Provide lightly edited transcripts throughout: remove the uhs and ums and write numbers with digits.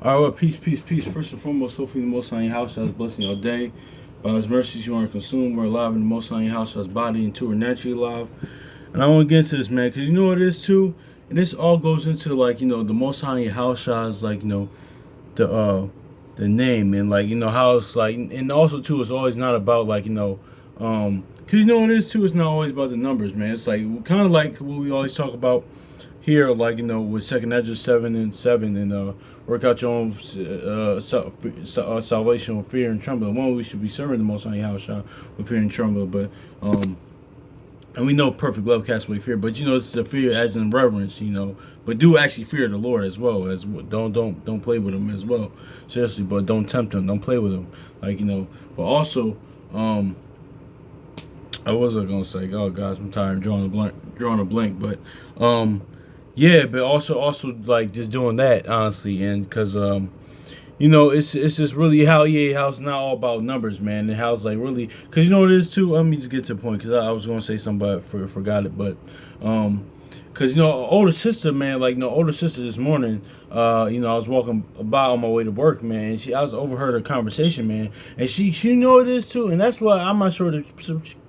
All right, well, peace, peace, peace. First and foremost, hopefully the Most High in your house has blessing your day. By His mercies, you aren't consumed. We're alive in the Most High in your house has body and two are naturally alive. And I want to get into this, man, because you know what it is too. And this all goes into like the Most High in your house has like the name and like how it's like, and also too, it's always not about like because you know what it is too. It's not always about the numbers, man. It's like kind of like what we always talk about here, like with Second Ezra 7:7, and work out your own salvation with fear and trembling. One, we should be serving the Most High house with fear and trembling, but and we know perfect love casts away fear, but it's the fear as in reverence, but do actually fear the Lord as well. As don't play with him as well, seriously, but don't tempt him, don't play with him, but also I wasn't gonna say, oh guys, I'm tired of drawing a blank, but yeah, but also like just doing that honestly, and because it's just really how it's not all about numbers, man, and how it's like really because you know what it is too. Let me just get to the point because I was gonna say something but forgot it, but because older sister, man, older sister this morning, I was walking by on my way to work, man, and I was overheard a conversation, man, and she know it is too, and that's why I'm not sure that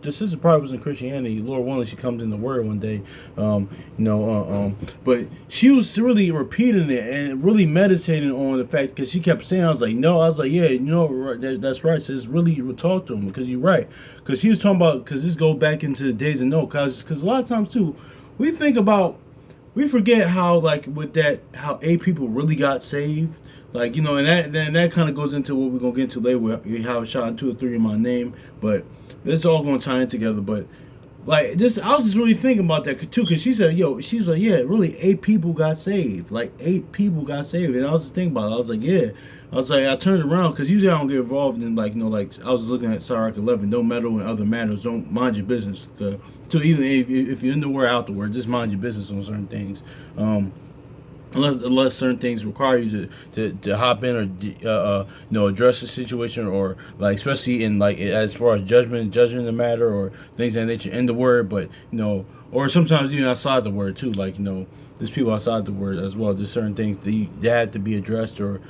the sister probably was in Christianity. Lord willing, she comes in the Word one day, but she was really repeating it and really meditating on the fact because she kept saying, I was like, no, I was like, yeah, that's right. Says really, talk to him because you're right, because he was talking about because this goes back into the days of Noah, because a lot of times too. We forget how like with that how 8 people really got saved, and that kind of goes into what we're gonna get into later. We have a shot in 2 or 3 in my name, but it's all gonna tie in together. But like this, I was just really thinking about that too, because she said, she was like, yeah, really 8 people got saved, like 8 people got saved, and I was just thinking about it. I was like, yeah. I was like, I turned around because usually I don't get involved in like I was looking at Sirach 11. Don't meddle in other matters. Don't mind your business. So even if you're in the word, out the word, just mind your business on certain things. Unless certain things require you to hop in or address the situation, or like especially in like as far as judging the matter or things of that nature in the word, but or sometimes even outside the word too, there's people outside the word as well. There's certain things that had to be addressed or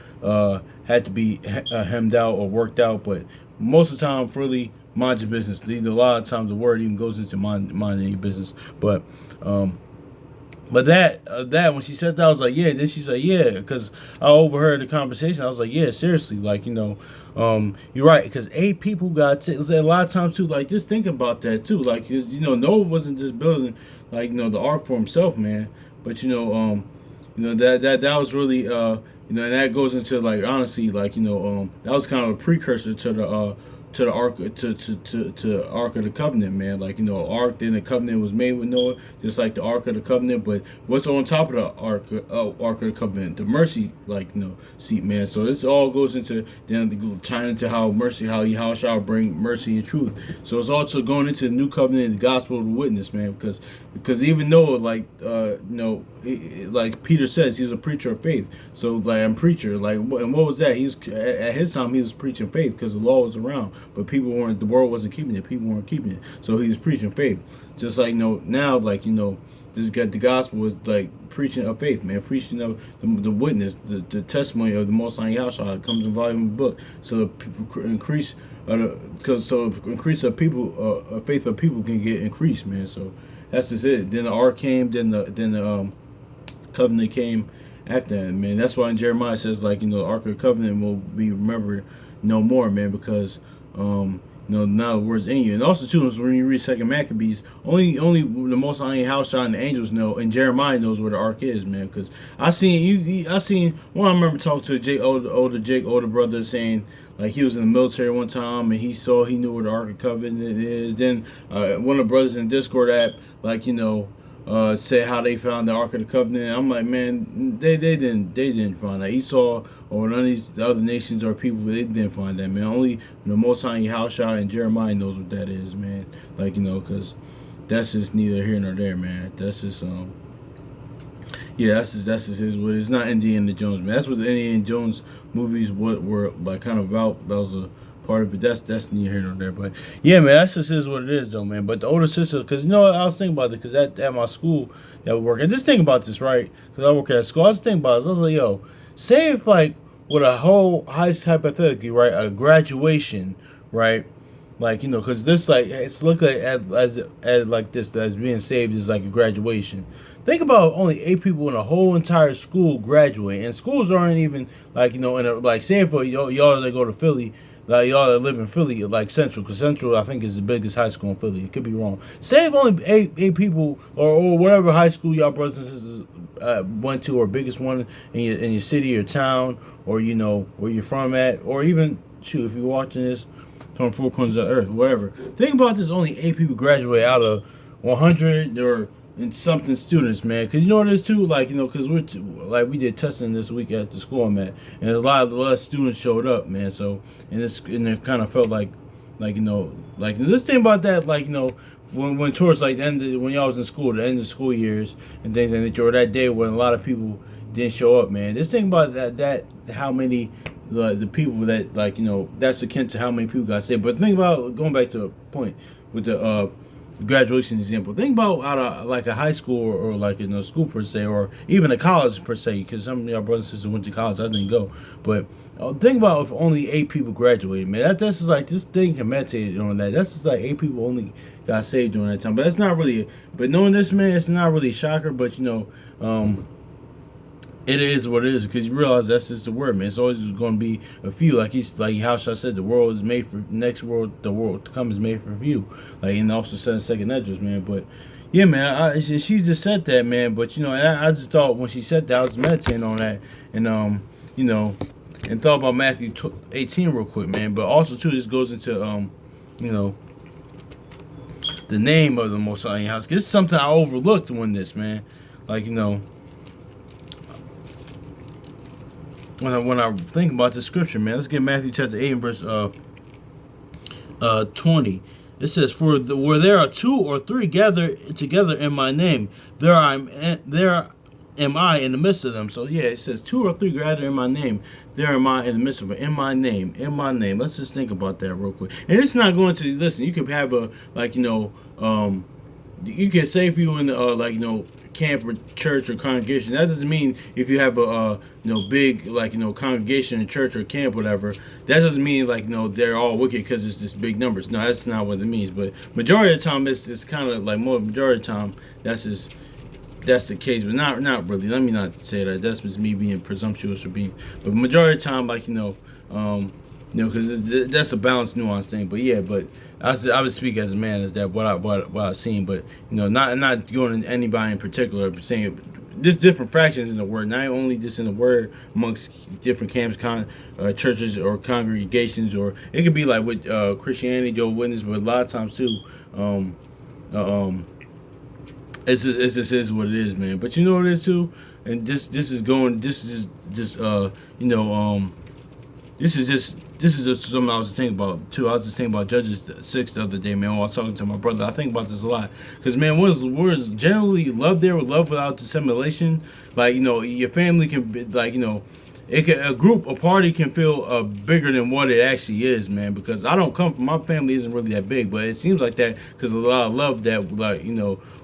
had to be hemmed out or worked out, but most of the time really mind your business. A lot of times the word even goes into minding your business, but that when she said that, I was like, yeah. Then she said, yeah, because I overheard the conversation. I was like, yeah, seriously, you're right, because 8 people got a lot of times too. Like, just think about that too. Like, cause Noah wasn't just building the ark for himself, man. But that was really and that goes into like honestly that was kind of a precursor to the ark to Ark of the Covenant, man. Ark, then the covenant was made with Noah, just like the Ark of the Covenant. But what's on top of the Ark of the Covenant? The mercy, seat, man. So this all goes into then tying into how Yahweh bring mercy and truth. So it's also going into the new covenant, the gospel of the witness, man. Because even though like Peter says, he's a preacher of faith. So I'm preacher, and what was that? He's at his time he was preaching faith because the law was around. But the world wasn't keeping it. People weren't keeping it. So he was preaching faith. Just now, this got the gospel was like preaching of faith, man. Preaching of the witness, the testimony of the Most High Yahshua comes in volume of the book. So the increase, increase of people, faith of people can get increased, man. So that's just it. Then the ark came. Then the covenant came after that, man. That's why in Jeremiah it says the Ark of the Covenant will be remembered no more, man, because now the words in you. And also too, when you read Second Maccabees, only the Most High house and the angels know, and Jeremiah knows where the ark is, man. Because I seen one. I remember talking to older brother, saying he was in the military one time and he knew where the Ark of the Covenant is. Then one of the brothers in the Discord app, said how they found the Ark of the Covenant. I'm like, man, they didn't find that. Esau or none of these other nations or people, they didn't find that, man. Only the Most High Yahushua and Jeremiah knows what that is, man. Because that's just neither here nor there, man. That's just yeah, that's just his word. It's not Indiana Jones, man. That's what the Indiana Jones movies were kind of about. That was a part of it. That's neither here nor there. But yeah, man, that's just is what it is, though, man. But the older sister, because I was thinking about it, because at my school that we work, and just think about this, right? Because I work at school, I was thinking about it. I was like, yo, say if with a whole hypothetically, right, a graduation, right, like, because this, like, it's looked like as like this, as being saved is like a graduation. Think about only 8 people in a whole entire school graduate, and schools aren't even like, in a, like, say for y'all that go to Philly, like y'all that live in Philly, like Central, because Central I think is the biggest high school in Philly. It could be wrong. Say if only eight people, or whatever high school y'all brothers and sisters went to, or biggest one in your city or town, or where you're from at, or even shoot, if you're watching this from four corners of the earth, whatever. Think about this: only 8 people graduate out of 100 or and something students, man. Because you know what it is too, like, because we did testing this week at the school I'm at, and a lot of students showed up, man. So and it kind of felt like like this thing about that, like, when towards like the end when y'all was in school, the end of school years and things, and that day when a lot of people didn't show up, man. This thing about that how many the people that, like, that's akin to how many people got saved. But think about, going back to a point with the graduation example. Think about out of like a high school, or like in a school per se, or even a college per se, because some of y'all brothers and sisters went to college. I didn't go, but think about if only 8 people graduated, man. That's just like, this thing can meditate on that. That's just like 8 people only got saved during that time. But that's not really. But knowing this, man, it's not really a shocker. But it is what it is, because you realize that's just the word, man. It's always going to be a few. Like how I said, the world is made for the world to come is made for few. Like, and also said in Second Edges, man. But yeah, man, she just said that, man. But I just thought when she said that, I was meditating on that, and and thought about Matthew 18 real quick, man. But also too, this goes into the name of the Most High House. This is something I overlooked when this, man. Like, when I think about the scripture, man, let's get Matthew chapter 8 and verse 20. It says, "For where there are 2 or 3 gathered together in my name, there am I in the midst of them." So yeah, it says 2 or 3 gathered in my name, there am I in the midst of them. In my name, in my name. Let's just think about that real quick. And it's not going to, listen. You could have a, like, you can say if you in the camp or church or congregation. That doesn't mean if you have a big, like, congregation in church or camp, whatever. That doesn't mean, like, they're all wicked because it's just big numbers. No, that's not what it means. But majority of the time, it's kind of like, more majority of the time that's the case, but not really. Let me not say that. That's just me being presumptuous or being. But majority of the time, like, because that's a balanced, nuanced thing. But yeah, but I would speak as a man as that what I've seen. But not going into anybody in particular, but saying there's different fractions in the word, not only just in the word amongst different camps, churches or congregations, or it could be like with Christianity, Jehovah's Witness, but a lot of times too. It just is what it is, man. But you know what it is too, and this is just something I was thinking about too. I was just thinking about Judges 6 the other day, man. While I was talking to my brother, I think about this a lot, because, man, words generally love there with love without dissimulation. Like, your family can be, like, a party can feel bigger than what it actually is, man. Because I don't come from, my family isn't really that big, but it seems like that because a lot of love that, like,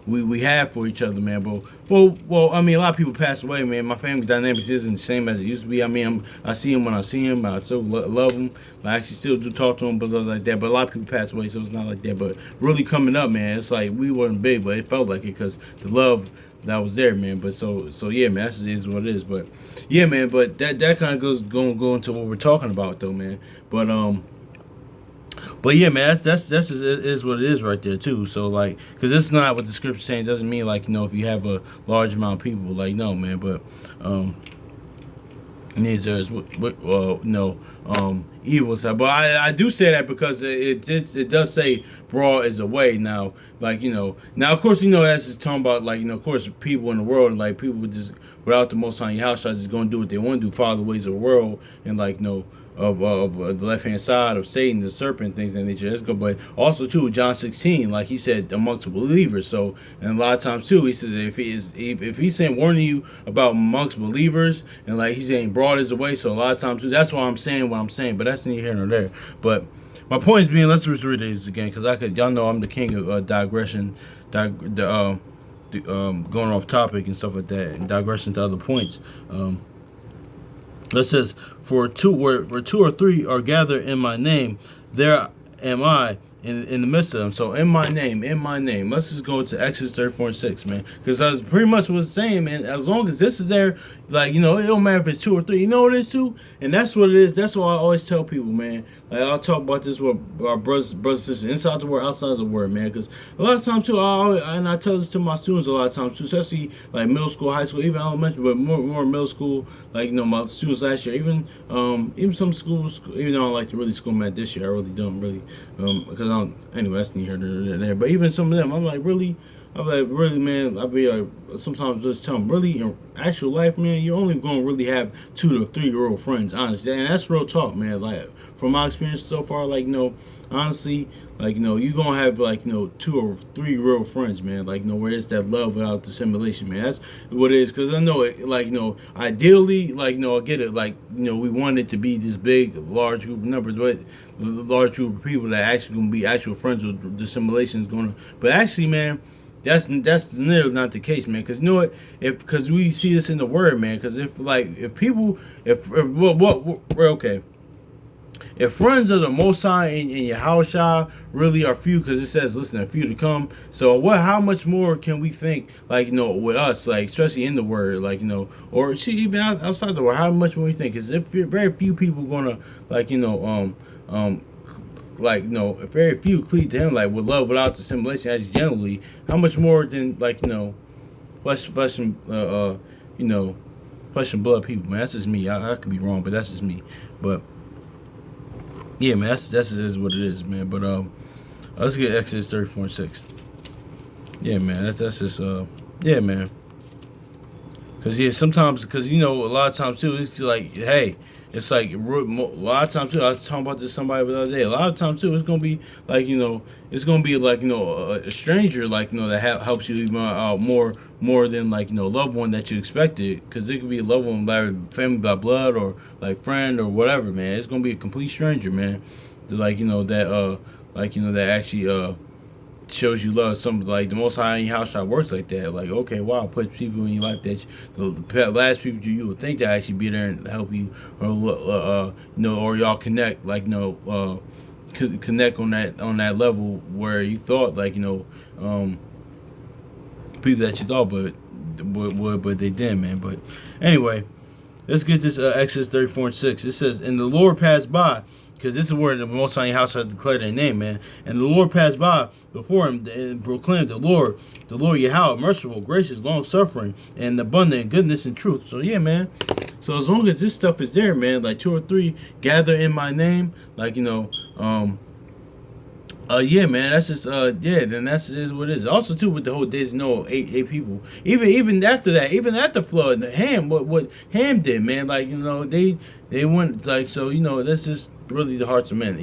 we have for each other, man. But well, I mean, a lot of people pass away, man. My family dynamics isn't the same as it used to be. I mean, I see him when I see him. I still love him. I actually still do talk to him, but like that. But a lot of people pass away, so it's not like that. But really coming up, man, it's like we weren't big, but it felt like it because the love that was there, man. But so yeah, man, that is what it is. But yeah, man, but that kind of go into what we're talking about, though, man. But yeah, man, that's is what it is right there too. So, like, because it's not what the scripture's saying. It doesn't mean, like, if you have a large amount of people, like, no, man. But neither is evil side. But I do say that because it does say broad is a way. Now, like, now of course, that's just talking about, like, of course, people in the world, like, people just without the Most High house are just going to do what they want to do, follow the ways of the world, and, like, of the left hand side of Satan, the serpent, things in nature. That's good. But also too, John 16, like he said, amongst believers. So, and a lot of times too, he says if he's saying warning you about amongst believers, and like he's saying broad is the way. So a lot of times too, that's why I'm saying what I'm saying. But that's neither here nor there. But my point is being, let's read this again, because y'all know I'm the king of digression, going off topic and stuff like that, and digression to other points. It says, where two or three are gathered in my name, there am I in the midst of them. So in my name. Let's just go to Exodus 34:6, man. Because that's pretty much what it's saying, man. As long as this is there, like, it don't matter if it's two or three. You know what it is too? And that's what it is. That's what I always tell people, man. Like, I'll talk about this with our brothers and sisters, inside the word, outside the word, man. Because a lot of times too, I tell this to my students a lot of times too, especially like middle school, high school, even elementary, but more middle school. Like, my students last year, even some schools, even though I don't like to really school math this year, I really don't really, because I don't. Anyway, that's neither here nor there. But even some of them, I'm like, really, man. I'll be like, sometimes just tell them, really, in actual life, man, you're only gonna really have 2 to 3 year old friends, honestly, and that's real talk, man. Like, from my experience so far, like, honestly, like, you're gonna have, like, 2 or 3 real friends, man. Like, where it's that love without dissimulation, man. That's what it is. Because I know it, like, ideally, like, I get it, like, we want it to be this big, large group of numbers, but large group of people that actually gonna be actual friends with dissimulation is gonna. But actually, man, that's nearly not the case, man. Because because we see this in the word, man. Because if okay. If friends of the Most High in your house, y'all, really are few, because it says, listen, a few to come. So how much more can we think, like, with us, like, especially in the word, like, or even outside the word, how much more we think? Because if very few people gonna, like, like, very few cleave to him, like, with love without dissimulation, as generally, how much more than, like, flesh and flesh and blood people, man. That's just me. I could be wrong, but that's just me. But yeah, man, that's just what it is, man. But let's get Exodus 34:6. Yeah, man, that's just yeah, man. Cause sometimes, a lot of times too, it's like, hey, it's like a lot of times too. I was talking about this to somebody the other day. A lot of times too, it's gonna be like, it's gonna be like, a stranger, like, that helps you even more than, like, loved one that you expected. Because it could be a loved one, like family by blood, or like friend, or whatever, man. It's gonna be a complete stranger, man. Like, that actually shows you love. Some, like, the Most High in your house shot works like that. Like, okay, wow, put people in your life that the last people you would think that actually be there and help you, or or y'all connect, like, connect on that level where you thought, like, people that you thought, but they didn't, man. But anyway, let's get this Exodus 34:6. It says, and the Lord passed by. Because this is where the Most High house had declared their name, man. And the Lord passed by before him and proclaimed, the Lord Yahweh, merciful, gracious, long-suffering, and abundant in goodness and truth. So, yeah, man. So, as long as this stuff is there, man, like 2 or 3 gather in my name, like, yeah, man, that's just, yeah, then that's is what it is. Also, too, with the whole days, eight people. Even after that, even after flood, Ham, what Ham did, man, like, they went, like, so, that's just really the hearts of men.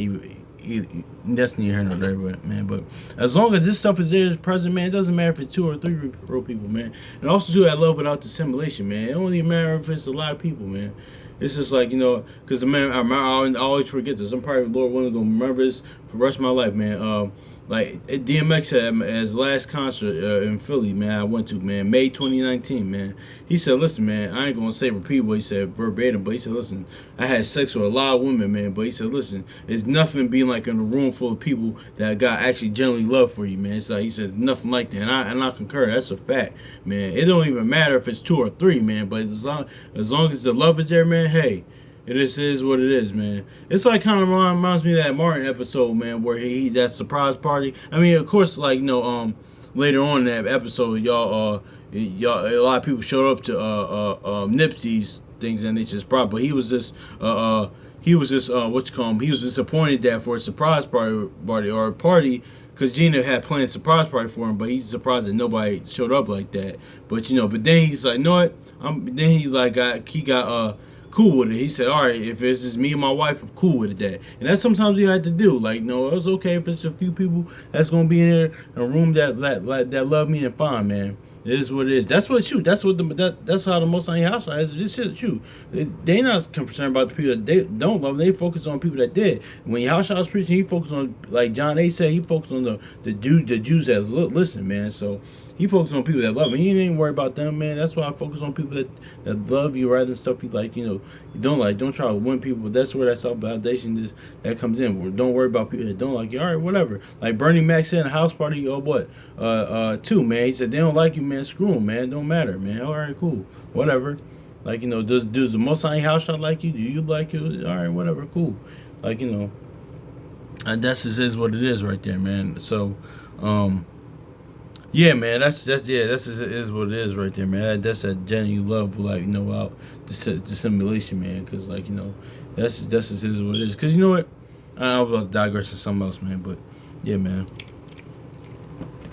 That's neither here nor there, man. But as long as this stuff is there, is present, man, it doesn't matter if it's 2 or 3 real people, man. And also, too, that love without dissimulation, man. It only matters if it's a lot of people, man. It's just like, because, man, I always forget this. I'm probably, Lord willing, going to remember this for the rest of my life, man. Like, DMX had his last concert in Philly, man, I went to, man, May 2019, man. He said, listen, man, I ain't going to say repeat what he said verbatim, but he said, listen, I had sex with a lot of women, man, but he said, listen, it's nothing being like in a room full of people that got actually genuinely love for you, man. It's like, he said, nothing like that, and I concur. That's a fact, man. It don't even matter if it's 2 or 3, man, but as long as the love is there, man, hey, it is what it is, man. It's like kind of reminds me of that Martin episode, man, where he that surprise party. I mean, of course, like, later on in that episode, y'all, a lot of people showed up to Nipsey's things and it's just proper. But he was just what you call him? He was disappointed that for a surprise party or a party. Because Gina had planned a surprise party for him, but he's surprised that nobody showed up like that. But but then he's like, you know what? Then he got cool with it. He said, all right, if it's just me and my wife, I'm cool with it. And that's sometimes you have to do. Like, no, it's okay if it's a few people that's gonna be in there in a room that love me, and fine, man. It is what it is. That's what that's how the Most High house is. This shit shoot. They not concerned about the people that they don't love. They focus on people that did. When Yahushua was preaching, he focused on, like John 8 said, he focused on the Jews that listen, man. So He focused on people that love him. He ain't worry about them, man. That's why I focus on people that love you rather than stuff you like. You don't like. Don't try to win people. That's where that self validation is that comes in. Where don't worry about people that don't like you. All right, whatever. Like Bernie Mac said in a house party, what? Two, man. He said they don't like you, man. Screw them, man. Don't matter, man. All right, cool, whatever. Like, does the Most High house shot like you? Do you like you? All right, whatever, cool. Like, and that's just is what it is right there, man. So, yeah, man, that's what it is right there, man. That's that genuine love, like, out dissimulation, man. Because, like, that's just is what it is. Because you know what? I was digress to something else, man. But yeah, man.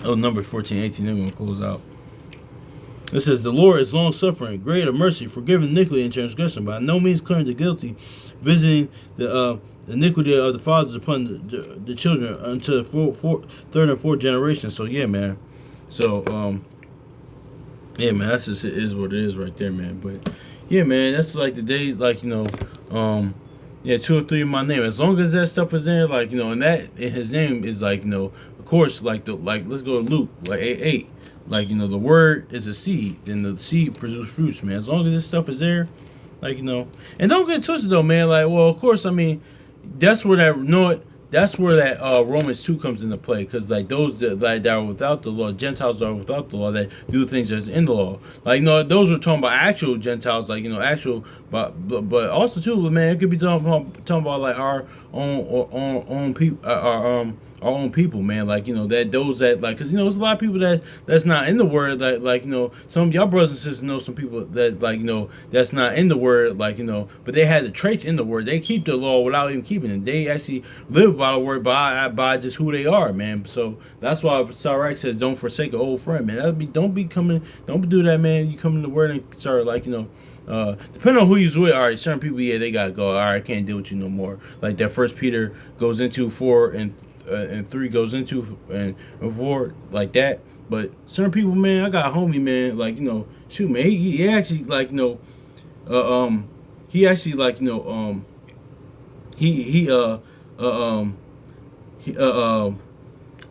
Oh, number 14, 18. Then we're gonna close out. It says, the Lord is long-suffering, great of mercy, forgiving iniquity and transgression, by no means clearing the guilty, visiting the iniquity of the fathers upon the children unto the third and fourth generation. So, yeah, man. So, yeah, man, that's just, it is what it is right there, man. But, yeah, man, that's like the days, like, yeah, 2 or 3 in my name. As long as that stuff is there, like, and that in his name is like, of course, like, let's go to Luke, like 8. Like, the word is a seed, then the seed produces fruits, man. As long as this stuff is there, like, and don't get twisted though, man. Like, well, of course, I mean, that's where that Romans 2 comes into play, because like those that are without the law, Gentiles are without the law, that do things that's in the law. Like, those are talking about actual Gentiles, like, actual, but also too, man, it could be talking about like our own people, our own people, man. Like, that those that, like, because there's a lot of people that's not in the word, that, like, some of y'all brothers and sisters know some people that, like, that's not in the word, like, but they had the traits in the word. They keep the law without even keeping it. They actually live by the word, by just who they are, man. So that's why Sirach says, don't forsake an old friend, man. Don't do that, man. You come in the word and start, like, depending on who you're with, all right, certain people, yeah, they gotta go. All right, I can't deal with you no more. Like that First Peter goes into 4 and 3 goes into and 4, like that. But certain people, man, I got a homie, man, like, shoot, man, he actually, like, he actually, like,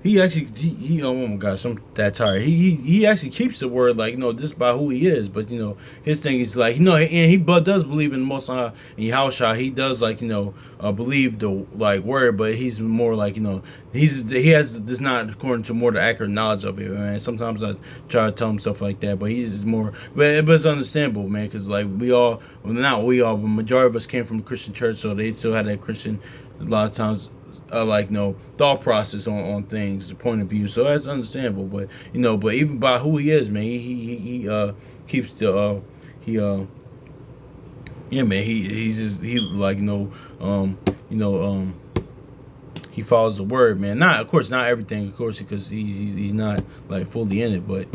he actually, oh my gosh, I'm that tired. He actually keeps the word, like, just by who he is. But, his thing is like, and he does believe in the Most High and Yahushua. He does, like, believe the, like, word, but he's more like, he has this not according to more the accurate knowledge of it, man. Sometimes I try to tell him stuff like that, but he's more, but it's understandable, man, because, like, not we all, but majority of us came from a Christian church, so they still had that Christian, a lot of times, like, thought process on things, the point of view. So that's understandable. But but even by who he is, man, he keeps the yeah, man, he's just, he, like, he follows the word, man. Not, of course, not everything, of course, because he's not, like, fully in it. But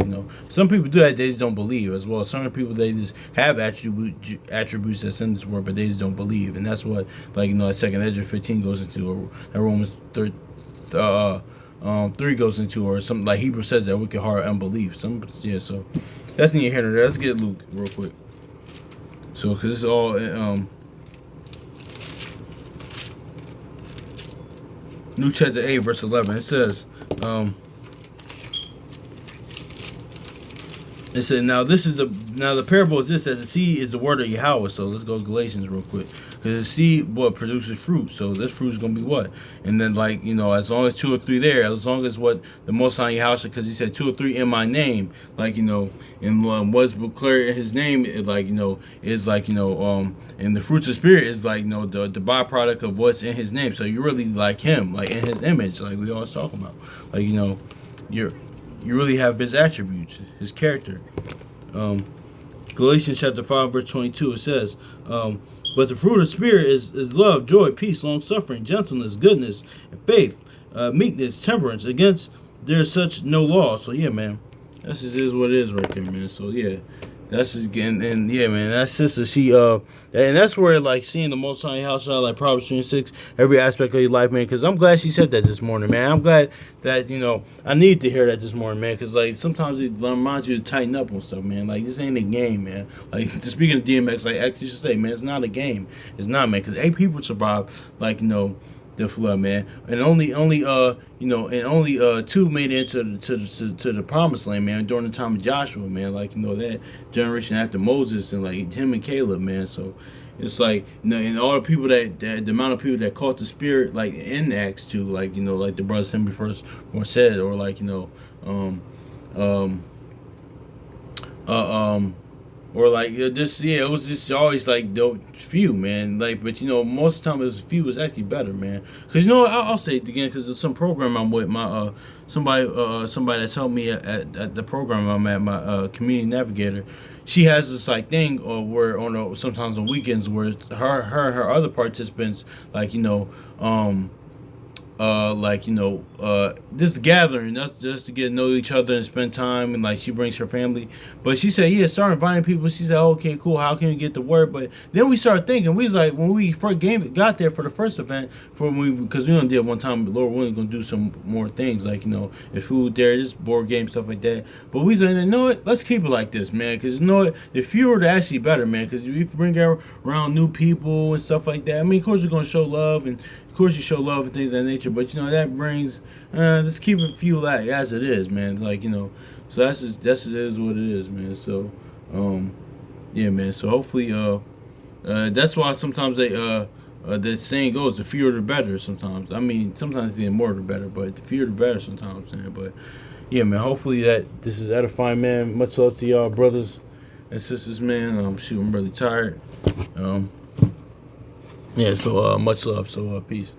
some people do that, they just don't believe as well. Some people, they just have attributes that's in this word, but they just don't believe, and that's what, like, that Second Ezra 15 goes into, or that Romans 3 goes into, or something like Hebrew says that wicked heart unbelief. So that's in your hand. Let's get Luke real quick. So, because this is all Luke chapter 8, verse 11. It says, it said, now the parable is this, that the seed is the word of Yahweh. So let's go to Galatians real quick, because the seed what produces fruit. So this fruit is gonna be what? And then, like, as long as 2 or 3 there, as long as what the Most High Yahweh, because he said 2 or 3 in my name, like, and what's declared in his name, it, like, is like, and the fruits of spirit is like, the byproduct of what's in his name. So you're really like him, like in his image, like we always talk about, like, you really have his attributes, his character. Galatians chapter 5, verse 22, it says, but the fruit of spirit is love, joy, peace, long-suffering, gentleness, goodness, and faith, meekness, temperance. Against there's such no law. So, yeah, man, that's just is what it is right there, man. So, yeah, that's just getting, and yeah, man, that sister, she, and that's where, like, seeing the Most High house, like Proverbs 26, every aspect of your life, man, because I'm glad she said that this morning, man. I'm glad that, I need to hear that this morning, man, because, like, sometimes it reminds you to tighten up on stuff, man. Like, this ain't a game, man. Like, speaking of DMX, like, actually, just say, man, it's not a game. It's not, man, because 8 people survive, like, the flood, man, and only and only two made it to the promised land, man, during the time of Joshua, man, like that generation after Moses and like him and Caleb, man. So it's like and all the people the amount of people that caught the spirit, like in Acts 2, like like the brother Henry first or said, or like um or like this, it was just always like the few, man. Like, but most of the time it was few was actually better, man. Because I'll say it again, because it's some program I'm with, my somebody that's helped me at the program I'm at, my community navigator. She has this like thing, where sometimes on weekends where her other participants, like this gathering, that's just to get to know each other and spend time, and like she brings her family. But she said, start inviting people. She said, okay, cool, how can we get the word? But then we started thinking, we was like, when we first got there for the first event, because we only did one time, but Lord willing, gonna do some more things, like the food there, just board game stuff like that. But we said, let's keep it like this, man, because the fewer the actually better, man, because if you bring around new people and stuff like that, I mean, of course you're gonna show love, and of course you show love and things of that nature, but that brings, let's keep it few as it is, man, like so that's it is what it is, man. So yeah, man, so hopefully that's why sometimes the saying goes, the fewer the better. Sometimes, I mean, sometimes the more the better, but the fewer the better sometimes, man. But yeah, man, hopefully that this is edifying, man. Much love to y'all brothers and sisters, man. I'm really tired. Yeah, so much love. So peace.